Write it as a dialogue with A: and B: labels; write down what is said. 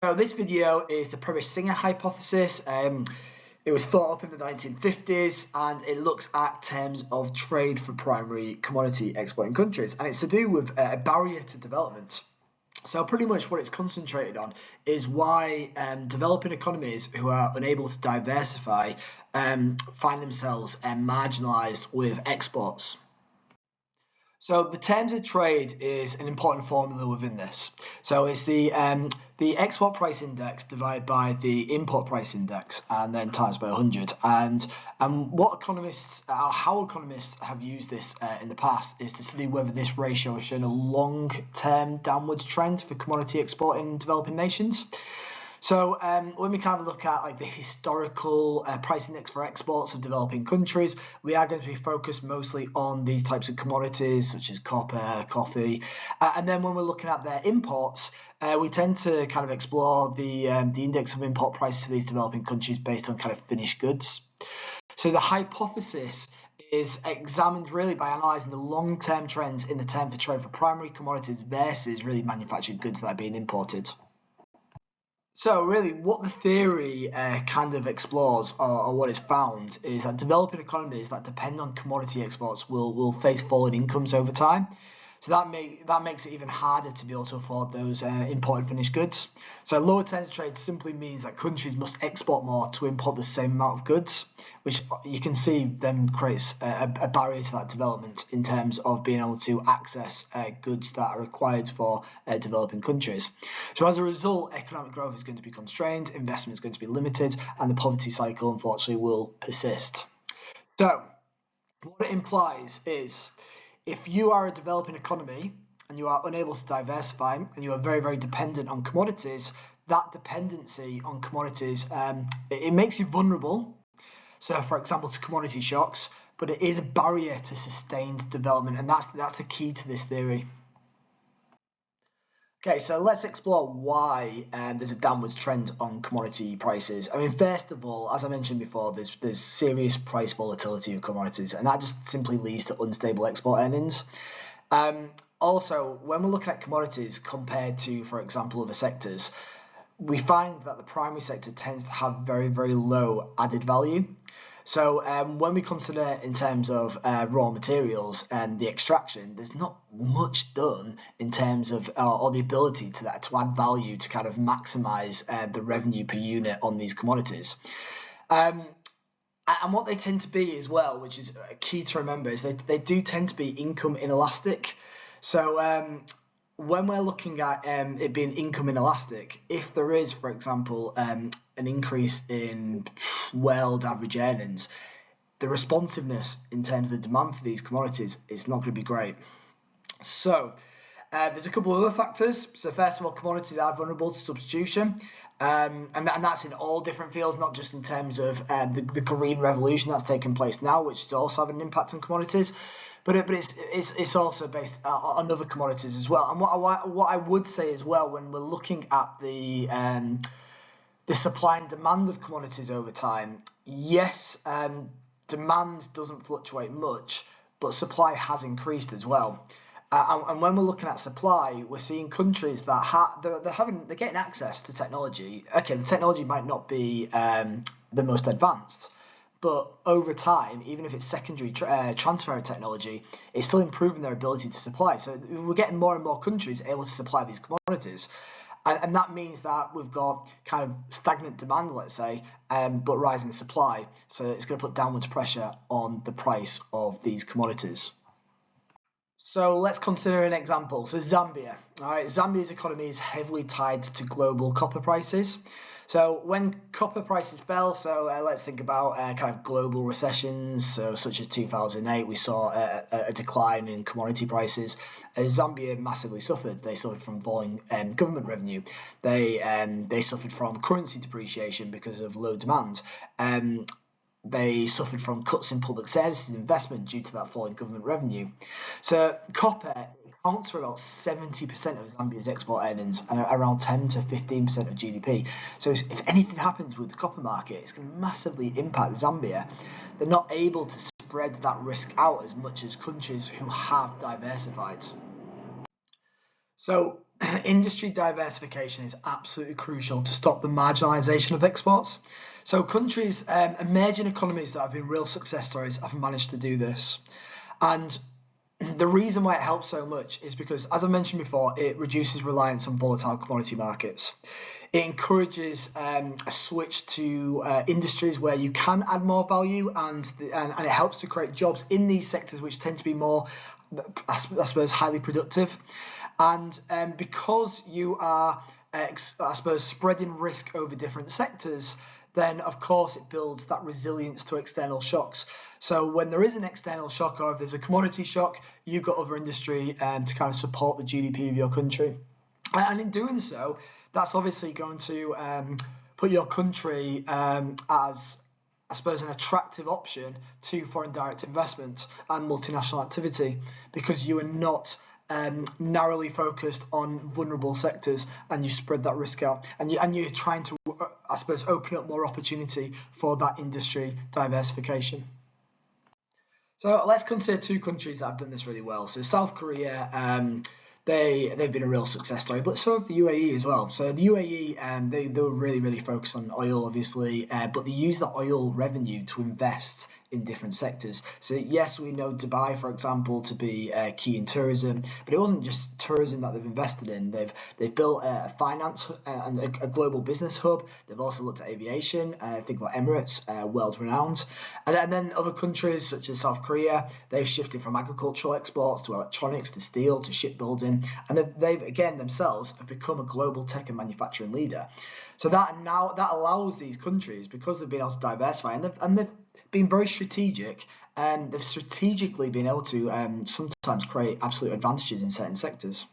A: So this video is the Prebisch-Singer hypothesis. It was thought up in the 1950s and it looks at terms of trade for primary commodity exporting countries, and it's to do with a barrier to development. So pretty much what it's concentrated on is why developing economies who are unable to diversify find themselves marginalised with exports. So the terms of trade is an important formula within this. So it's the export price index divided by the import price index and then times by 100. And what economists, how economists have used this in the past is to study whether this ratio has shown a long-term downwards trend for commodity export in developing nations. So when we kind of look at like the historical price index for exports of developing countries, we are going to be focused mostly on these types of commodities such as copper, coffee, and then when we're looking at their imports, we tend to kind of explore the index of import prices for these developing countries based on kind of finished goods. So the hypothesis is examined really by analysing the long-term trends in the term for trade for primary commodities versus really manufactured goods that are being imported. So really what the theory kind of explores or what is found is that developing economies that depend on commodity exports will face falling incomes over time. So that makes it even harder to be able to afford those imported finished goods. So lower terms of trade simply means that countries must export more to import the same amount of goods, which you can see then creates a barrier to that development in terms of being able to access goods that are required for developing countries. So as a result, economic growth is going to be constrained, investment is going to be limited, and the poverty cycle unfortunately will persist. So what it implies is if you are a developing economy and you are unable to diversify and you are very, very dependent on commodities, that dependency on commodities, it makes you vulnerable. So, for example, to commodity shocks, but it is a barrier to sustained development, and that's the key to this theory. Okay, so let's explore why there's a downwards trend on commodity prices. I mean, first of all, as I mentioned before, there's serious price volatility of commodities, and that just simply leads to unstable export earnings. Also, when we're looking at commodities compared to, for example, other sectors, we find that the primary sector tends to have very, very low added value. So when we consider in terms of raw materials and the extraction, there's not much done in terms of or the ability to add value to kind of maximize the revenue per unit on these commodities. And what they tend to be as well, which is key to remember, is they do tend to be income inelastic. So when we're looking at it being income inelastic, if there is, for example, an increase in world average earnings, the responsiveness in terms of the demand for these commodities is not going to be great. So there's a couple of other factors. So first of all, commodities are vulnerable to substitution, and that's in all different fields, not just in terms of the green revolution that's taking place now, which is also having an impact on commodities. But it's also based on other commodities as well. And what I would say as well, when we're looking at the supply and demand of commodities over time, yes, demand doesn't fluctuate much, but supply has increased as well. And when we're looking at supply, we're seeing countries that they're getting access to technology. Okay, the technology might not be the most advanced, but over time, even if it's secondary transfer of technology, it's still improving their ability to supply. So we're getting more and more countries able to supply these commodities. And that means that we've got kind of stagnant demand, let's say, but rising supply. So it's going to put downwards pressure on the price of these commodities. So let's consider an example. So Zambia. All right, Zambia's economy is heavily tied to global copper prices. So when copper prices fell, so let's think about kind of global recessions, so such as 2008, we saw a decline in commodity prices. Zambia massively suffered. They suffered from falling government revenue. They suffered from currency depreciation because of low demand. They suffered from cuts in public services investment due to that falling government revenue. So copper accounts for about 70% of Zambia's export earnings and around 10 to 15% of GDP. So if anything happens with the copper market, it's going to massively impact Zambia. They're not able to spread that risk out as much as countries who have diversified. So industry diversification is absolutely crucial to stop the marginalisation of exports. So countries, emerging economies that have been real success stories have managed to do this. And the reason why it helps so much is because, as I mentioned before, it reduces reliance on volatile commodity markets. It encourages a switch to industries where you can add more value, and it helps to create jobs in these sectors which tend to be more, I suppose, highly productive. And because you are, I suppose, spreading risk over different sectors, then of course it builds that resilience to external shocks. So when there is an external shock, or if there's a commodity shock, you've got other industry to kind of support the GDP of your country. And in doing so, that's obviously going to put your country as, I suppose, an attractive option to foreign direct investment and multinational activity, because you are not narrowly focused on vulnerable sectors, and you spread that risk out, and you're trying to, I suppose, open up more opportunity for that industry diversification. So let's consider two countries that have done this really well. So South Korea, they've been a real success story, but so have the UAE as well. So the UAE, they were really focused on oil, obviously, but they use the oil revenue to invest in different sectors. So yes, we know Dubai, for example, to be key in tourism, but it wasn't just tourism that they've invested in. They've built a finance and a global business hub. They've also looked at aviation. Think about Emirates, world renowned, and then other countries such as South Korea, they've shifted from agricultural exports to electronics, to steel, to shipbuilding, and they've again themselves have become a global tech and manufacturing leader. So that allows these countries, because they've been able to diversify, and they've been very strategic, and they've strategically been able to sometimes create absolute advantages in certain sectors.